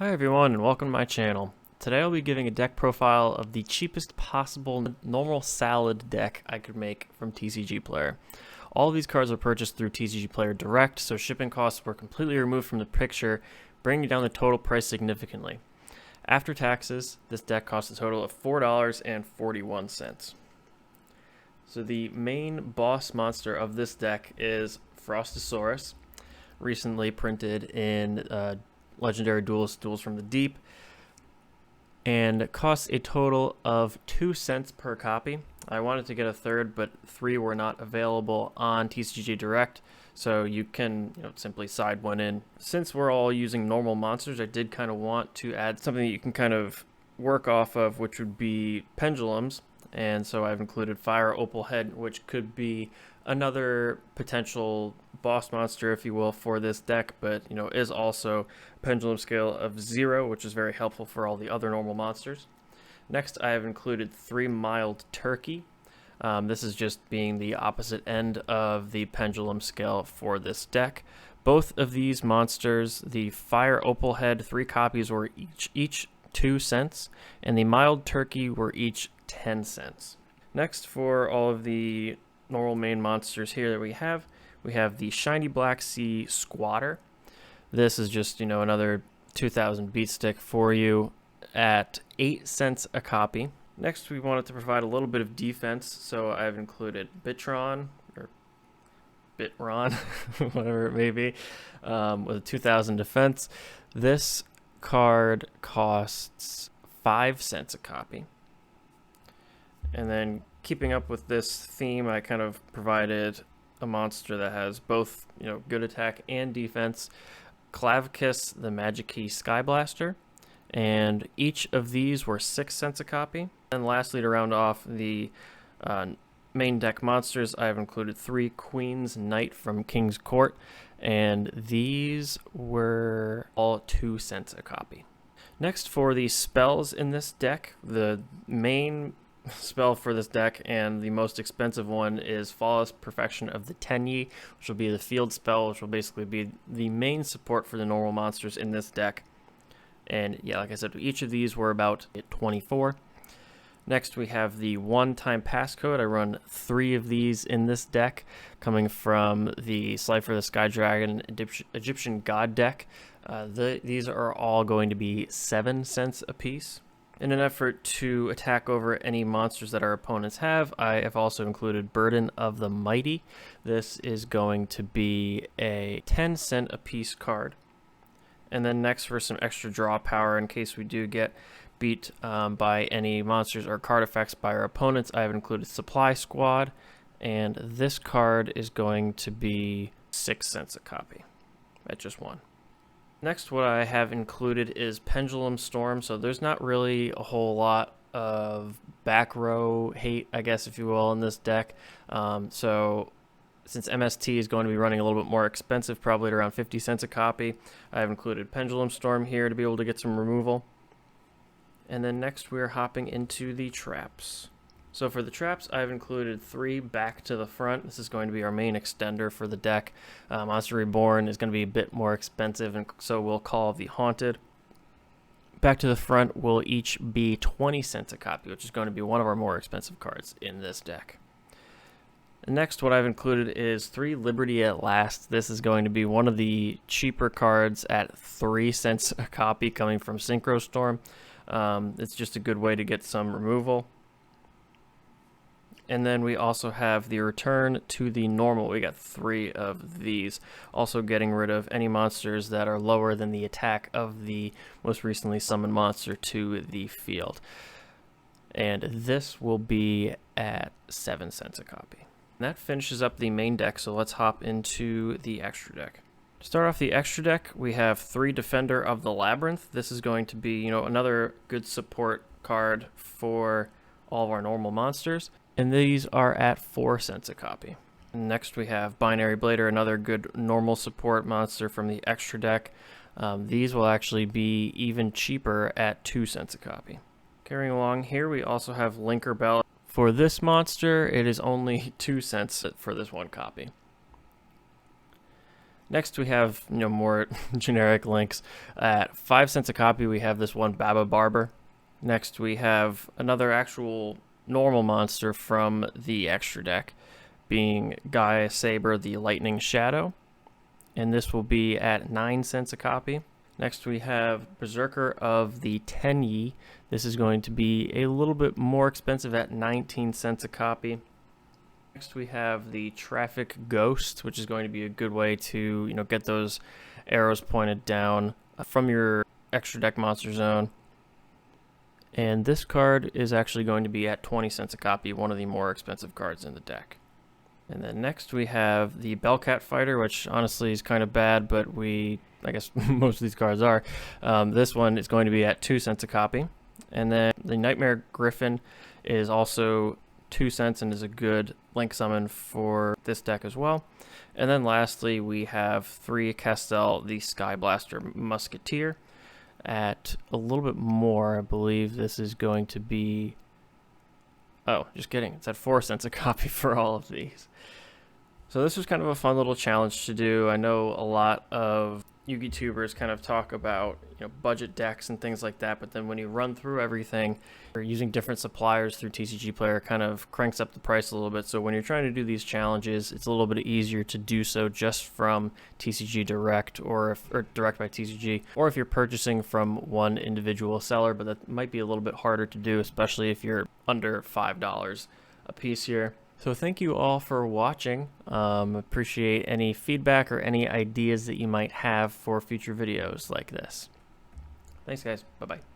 Hi everyone and welcome to my channel. Today I'll be giving a deck profile of the cheapest possible normal salad deck I could make from TCGplayer. All of these cards were purchased through TCGplayer Direct, so shipping costs were completely removed from the picture, bringing down the total price significantly. After taxes, this deck cost a total of $4.41. So the main boss monster of this deck is Frostosaurus, recently printed in Legendary Duelist Duels from the Deep, and costs a total of 2 cents per copy. I wanted to get a third, but 3 were not available on TCG Direct, so you can simply side one in. Since we're all using normal monsters, I did kind of want to add something that you can kind of work off of, which would be pendulums, and so I've included Fire Opal Head, which could be another potential boss monster, if you will, for this deck, but is also a pendulum scale of 0, which is very helpful for all the other normal monsters. Next, I have included 3 Mild Turkey. This is just being the opposite end of the pendulum scale for this deck. Both of these monsters, the Fire Opal Head, 3 copies were each 2 cents, and the Mild Turkey were each 10 cents. Next, for all of the normal main monsters here that we have the Shiny Black Sea Squatter. This is just, another 2000 beat stick for you at 8 cents a copy. Next, we wanted to provide a little bit of defense, so I've included Bitron, or Bitron, whatever it may be, with a 2000 defense. This card costs 5 cents a copy. And then keeping up with this theme, I kind of provided a monster that has both, good attack and defense. Clavicus, the Magic Key Skyblaster, and each of these were 6 cents a copy. And lastly, to round off the main deck monsters, I have included 3 Queen's Knight from King's Court, and these were all 2 cents a copy. Next, for the spells in this deck, the main spell for this deck and the most expensive one is Flawless Perfection of the Tenyi, which will be the field spell, which will basically be the main support for the normal monsters in this deck. And yeah, like I said, each of these were about 24. Next, we have the one-time passcode. I run 3 of these in this deck, coming from the Slifer the Sky Dragon Egyptian God deck. These are all going to be 7 cents a piece. In an effort to attack over any monsters that our opponents have, I have also included Burden of the Mighty. This is going to be a 10 cent a piece card. And then next, for some extra draw power in case we do get beat by any monsters or card effects by our opponents, I have included Supply Squad, and this card is going to be 6 cents a copy at just 1. Next, what I have included is Pendulum Storm, so there's not really a whole lot of back row hate, I guess, if you will, in this deck. So since MST is going to be running a little bit more expensive, probably at around 50 cents a copy, I have included Pendulum Storm here to be able to get some removal. And then next, we're hopping into the traps. So for the traps, I've included 3 back to the front. This is going to be our main extender for the deck. Monster Reborn is going to be a bit more expensive, and so we'll call the Haunted. Back to the front will each be 20 cents a copy, which is going to be one of our more expensive cards in this deck. Next, what I've included is 3 Liberty at Last. This is going to be one of the cheaper cards at 3 cents a copy, coming from Synchro Storm. It's just a good way to get some removal. And then we also have the Return to the Normal. We got 3 of these. Also getting rid of any monsters that are lower than the attack of the most recently summoned monster to the field. And this will be at 7 cents a copy. And that finishes up the main deck, so let's hop into the extra deck. To start off the extra deck, we have 3 Defender of the Labyrinth. This is going to be, another good support card for all of our normal monsters. And these are at 4 cents a copy. Next, we have Binary Blader, another good normal support monster from the extra deck. These will actually be even cheaper at 2 cents a copy. Carrying along here, we also have Linker Bell. For this monster, it is only 2 cents for this 1 copy. Next, we have more generic links. At 5 cents a copy, we have this one Baba Barber. Next, we have another actual normal monster from the extra deck, being Gaia Saber, the Lightning Shadow, and this will be at 9 cents a copy. Next, we have Berserker of the Tenyi. This is going to be a little bit more expensive at 19 cents a copy. Next, we have the Traffic Ghost, which is going to be a good way to get those arrows pointed down from your extra deck monster zone. And this card is actually going to be at 20 cents a copy, one of the more expensive cards in the deck. And then next we have the Bellcat Fighter, which honestly is kind of bad, but I guess most of these cards are. This one is going to be at 2 cents a copy. And then the Nightmare Griffin is also 2 cents and is a good link summon for this deck as well. And then lastly, we have 3 Castel, the Sky Blaster Musketeer, at a little bit more. I believe this is going to be, oh, just kidding, it's at 4 cents a copy for all of these. So this was kind of a fun little challenge to do. I know a lot of Yugi tubers kind of talk about budget decks and things like that, but then when you run through everything, or using different suppliers through TCGplayer kind of cranks up the price a little bit. So when you're trying to do these challenges, it's a little bit easier to do so just from TCG Direct or Direct by TCG, or if you're purchasing from one individual seller, but that might be a little bit harder to do, especially if you're under $5 a piece here. So thank you all for watching. Appreciate any feedback or any ideas that you might have for future videos like this. Thanks guys, bye-bye.